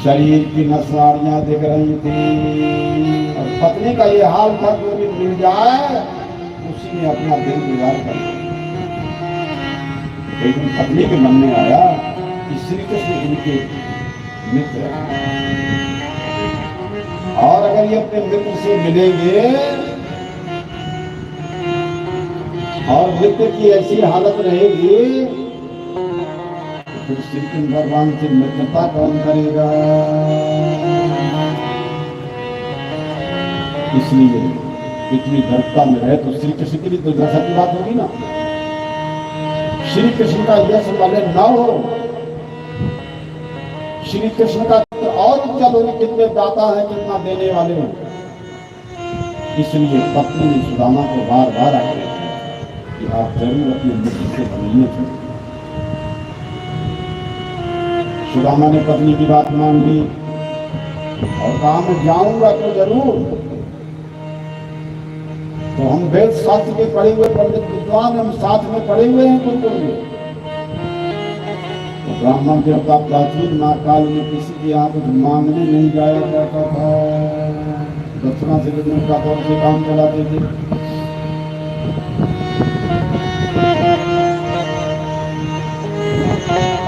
शरीर की नसारियां दिख रही थी और पत्नी का ये हाल था कि भी मिल जाए उसी ने अपना दिल बिगाड़ कर लिया। लेकिन पत्नी के मन में आया कि श्री कृष्ण इनके मित्र और अगर ये अपने मित्र से मिलेंगे और मित्र की ऐसी हालत रहेगी तो फिर श्री कृष्ण भगवान से मित्रता कौन करेगा। इसलिए इतनी दृढ़ता में रहे तो श्री कृष्ण की भी दुर्दशा की बात होगी ना। श्री कृष्ण का यश भले न हो, श्री कृष्ण का और उच्चल होगी, कितने दाता है कितना देने वाले हैं। इसलिए पत्नी ने सुदामा को बार बार आग्रह किया कि आप जरूर अपने मित्र से मिलने चाहिए। सुदामा ने पत्नी की बात मान ली और कहा मैं जाऊंगा तो जरूर। तो हम वेद शास्त्र के पढ़े हुए पंडित विद्वान हम साथ में पढ़े हुए हैं बिल्कुल। तो ब्राह्मण देवता प्राचीन काल में किसी के यहाँ कुछ मांगने नहीं जाया जाता था, दक्षिणा से का तौर से काम चलाते थे।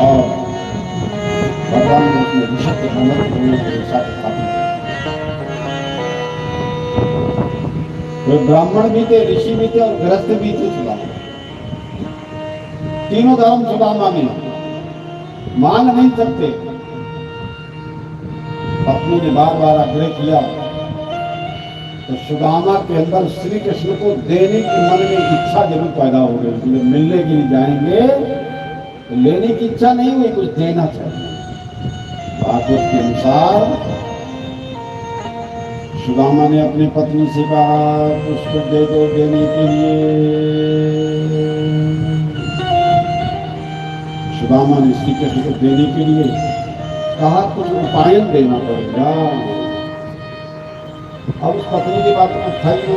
और भगवान ने अपने ऋषि के साथ वे ब्राह्मण भी थे, ऋषि भी थे और गृहस्थ भी थे। सुदामा तीनों धर्म सुदामा में मान नहीं सकते। पत्नी ने बार बार आग्रह किया तो सुदामा के अंदर श्री कृष्ण को देने की मन में इच्छा जरूर पैदा हो गई। मिलने के लिए जाएंगे तो लेने की इच्छा नहीं हुई, कुछ देना चाहिए। भागवत के अनुसार सुदामा ने अपनी पत्नी से कहा कुछ तो दे दो देने के लिए। सुदामा ने श्री कृष्ण को देने के लिए कहा कुछ उपायन देना पड़ेगा। अब उस पत्नी की बात में था ही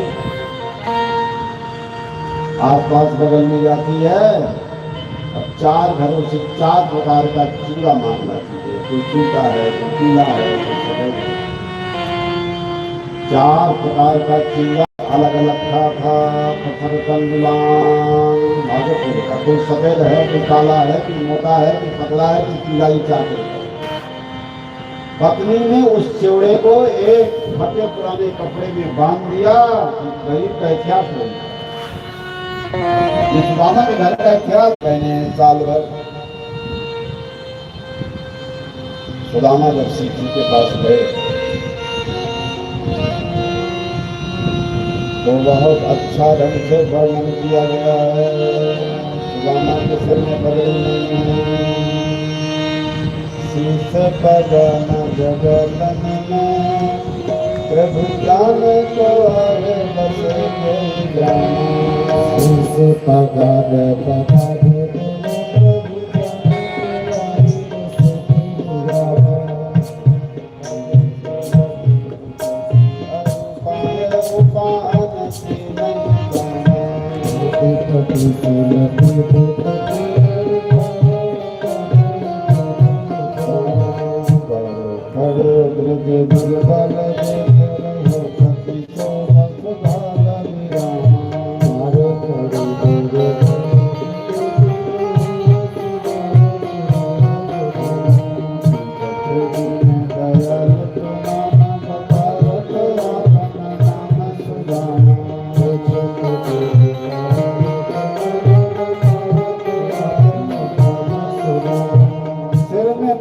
आस पास बगल में जाती है। अब 4 घरों से 4 प्रकार का चूड़ा मांग लाती है। कोई चूड़ा है, कोई पीला है, कोई सफेद है। 4 प्रकार का चूड़ा अलग अलग था। पत्थर कंदुलान भागवत का कोई सफेद है, कोई काला है, कोई मोटा है, कोई पतला है, कोई पीला ही चाहते। पत्नी ने उस चिवड़े को एक फटे पुराने कपड़े में बांध दिया। गरीब का इतिहास हो गया। ये सुदामा के घर का इतिहास पहने साल भर। सुदामा जब श्री कृष्ण के पास गए तो बहुत अच्छा ढंग से वर्णन किया गया है। सुदामा के सिर में पगड़ी नहीं है, शीश पगन जगतन में प्रभु जान को हरे बस शीश पगन पगन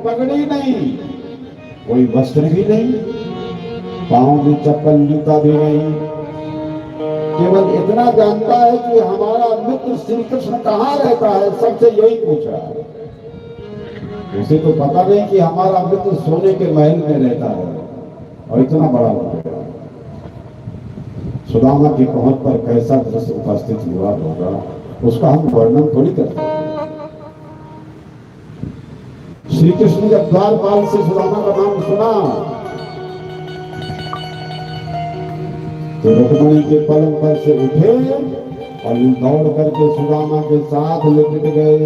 पगड़ी नहीं, कोई वस्त्र भी नहीं, पांव में चप्पल जूता भी नहीं। केवल इतना जानता है कि हमारा मित्र श्री कृष्ण कहाँ रहता है, सबसे यही पूछ रहा है। उसे तो पता नहीं कि हमारा मित्र सोने के महल में रहता है और इतना बड़ा हो गया। सुदामा की पहुंच पर कैसा दृश्य उपस्थित हुआ होगा उसका हम वर्णन थोड़ी करते हैं। श्री कृष्ण जब द्वारपाल से सुदामा का नाम सुना तो रुक्मिणी के पलंग पर से उठे और दौड़ करके सुदामा के साथ लिपट गए।